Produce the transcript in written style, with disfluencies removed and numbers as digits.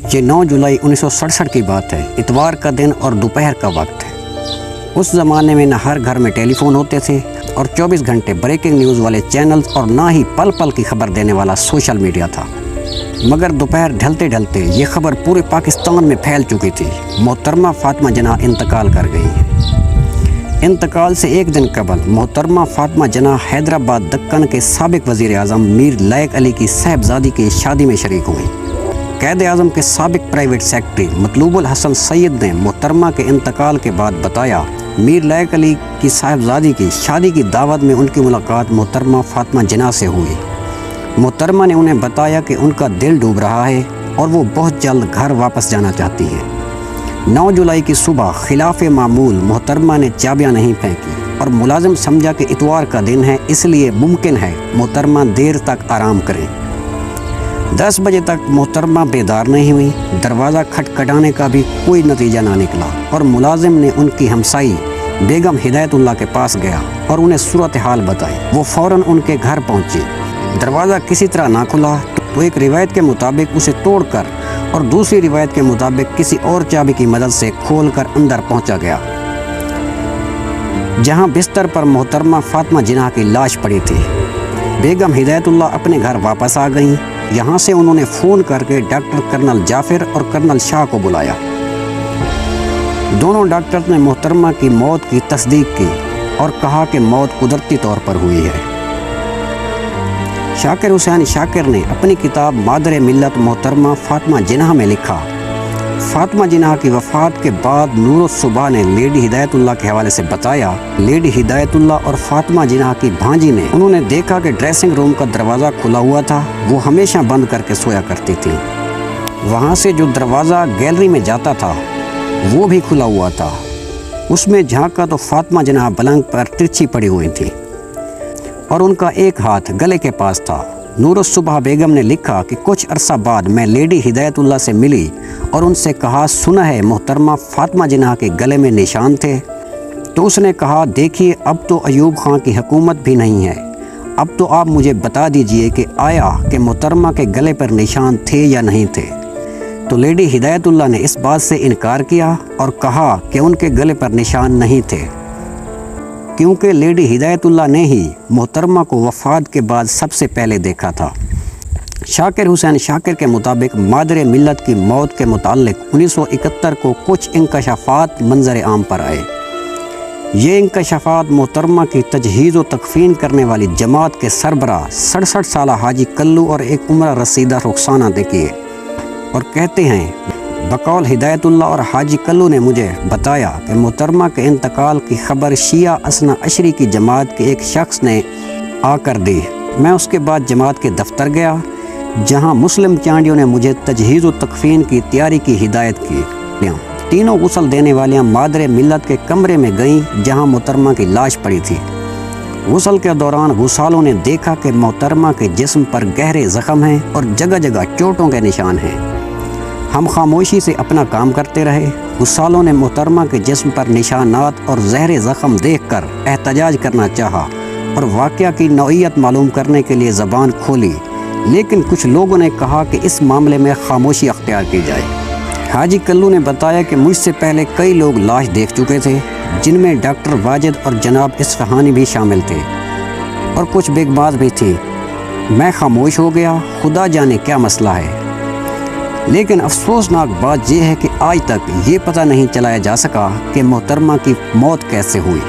یہ 9 جولائی 1967 کی بات ہے۔ اتوار کا دن اور دوپہر کا وقت ہے۔ اس زمانے میں نہ ہر گھر میں ٹیلی فون ہوتے تھے اور 24 گھنٹے بریکنگ نیوز والے چینلز اور نہ ہی پل پل کی خبر دینے والا سوشل میڈیا تھا۔ مگر دوپہر ڈھلتے ڈھلتے یہ خبر پورے پاکستان میں پھیل چکی تھی۔ محترمہ فاطمہ جناح انتقال کر گئی ہیں۔ انتقال سے ایک دن قبل محترمہ فاطمہ جناح حیدرآباد دکن کے سابق وزیر اعظم میر لائق علی کی صاحبزادی کی شادی میں شریک ہوئیں۔ قائد اعظم کے سابق پرائیویٹ سیکرٹری مطلوب الحسن سید نے محترمہ کے انتقال کے بعد بتایا، میر لائق علی کی صاحبزادی کی شادی کی دعوت میں ان کی ملاقات محترمہ فاطمہ جناح سے ہوئی۔ محترمہ نے انہیں بتایا کہ ان کا دل ڈوب رہا ہے اور وہ بہت جلد گھر واپس جانا چاہتی ہیں۔ 9 جولائی کی صبح خلاف معمول محترمہ نے چابیاں نہیں پھینکی اور ملازم سمجھا کہ اتوار کا دن ہے، اس لیے ممکن ہے محترمہ دیر تک آرام کریں۔ 10 بجے تک محترمہ بیدار نہیں ہوئی۔ دروازہ کھٹکھٹانے کا بھی کوئی نتیجہ نہ نکلا اور ملازم نے ان کی ہمسائی بیگم ہدایت اللہ کے پاس گیا اور انہیں صورتحال بتائی۔ وہ فوراً ان کے گھر پہنچی۔ دروازہ کسی طرح نہ کھلا تو ایک روایت کے مطابق اسے توڑ کر اور دوسری روایت کے مطابق کسی اور چابی کی مدد سے کھول کر اندر پہنچا گیا، جہاں بستر پر محترمہ فاطمہ جناح کی لاش پڑی تھی۔ بیگم ہدایت اللہ اپنے گھر واپس آ گئیں۔ یہاں سے انہوں نے فون کر کے ڈاکٹر کرنل جعفر اور کرنل شاہ کو بلایا۔ دونوں ڈاکٹرز نے محترمہ کی موت کی تصدیق کی اور کہا کہ موت قدرتی طور پر ہوئی ہے۔ شاکر حسین شاکر نے اپنی کتاب مادر ملت محترمہ فاطمہ جناح میں لکھا، فاطمہ جناح کی وفات کے بعد نور الصبح نے لیڈی ہدایت اللہ کے حوالے سے بتایا، لیڈی ہدایت اللہ اور فاطمہ جناح کی بھانجی نے انہوں نے دیکھا کہ ڈریسنگ روم کا دروازہ کھلا ہوا تھا، وہ ہمیشہ بند کر کے سویا کرتی تھی۔ وہاں سے جو دروازہ گیلری میں جاتا تھا وہ بھی کھلا ہوا تھا۔ اس میں جھانکا تو فاطمہ جناح پلنگ پر ترچھی پڑی ہوئی تھی اور ان کا ایک ہاتھ گلے کے پاس تھا۔ نور الصبح بیگم نے لکھا کہ کچھ عرصہ بعد میں لیڈی ہدایت اللہ سے ملی اور ان سے کہا، سنا ہے محترمہ فاطمہ جناح کے گلے میں نشان تھے؟ تو اس نے کہا، دیکھیے اب تو ایوب خان کی حکومت بھی نہیں ہے، اب تو آپ مجھے بتا دیجئے کہ آیا کہ محترمہ کے گلے پر نشان تھے یا نہیں تھے؟ تو لیڈی ہدایت اللہ نے اس بات سے انکار کیا اور کہا کہ ان کے گلے پر نشان نہیں تھے، کیونکہ لیڈی ہدایت اللہ نے ہی محترمہ کو وفات کے بعد سب سے پہلے دیکھا تھا۔ شاکر حسین شاکر کے مطابق مادر ملت کی موت کے متعلق 1971 کو کچھ انکشافات منظر عام پر آئے۔ یہ انکشافات محترمہ کی تجہیز و تکفین کرنے والی جماعت کے سربراہ 67 سالہ حاجی کلو اور ایک عمرہ رسیدہ رخسانہ نے کیے اور کہتے ہیں، بقول ہدایت اللہ اور حاجی کلو نے مجھے بتایا کہ محترمہ کے انتقال کی خبر شیعہ اثنا عشری کی جماعت کے ایک شخص نے آ کر دی۔ میں اس کے بعد جماعت کے دفتر گیا، جہاں مسلم چانڈیوں نے مجھے تجہیز و تکفین کی تیاری کی ہدایت کی۔ تینوں غسل دینے والیاں مادر ملت کے کمرے میں گئیں جہاں محترمہ کی لاش پڑی تھی۔ غسل کے دوران غسالوں نے دیکھا کہ محترمہ کے جسم پر گہرے زخم ہیں اور جگہ جگہ چوٹوں کے نشان ہیں۔ ہم خاموشی سے اپنا کام کرتے رہے۔ غسالوں نے محترمہ کے جسم پر نشانات اور زہر زخم دیکھ کر احتجاج کرنا چاہا اور واقعہ کی نوعیت معلوم کرنے کے لیے زبان کھولی، لیکن کچھ لوگوں نے کہا کہ اس معاملے میں خاموشی اختیار کی جائے۔ حاجی کلو نے بتایا کہ مجھ سے پہلے کئی لوگ لاش دیکھ چکے تھے، جن میں ڈاکٹر واجد اور جناب اصفہانی بھی شامل تھے اور کچھ بگ باز بھی تھی۔ میں خاموش ہو گیا، خدا جانے کیا مسئلہ ہے، لیکن افسوسناک بات یہ ہے کہ آج تک یہ پتہ نہیں چلایا جا سکا کہ محترمہ کی موت کیسے ہوئی۔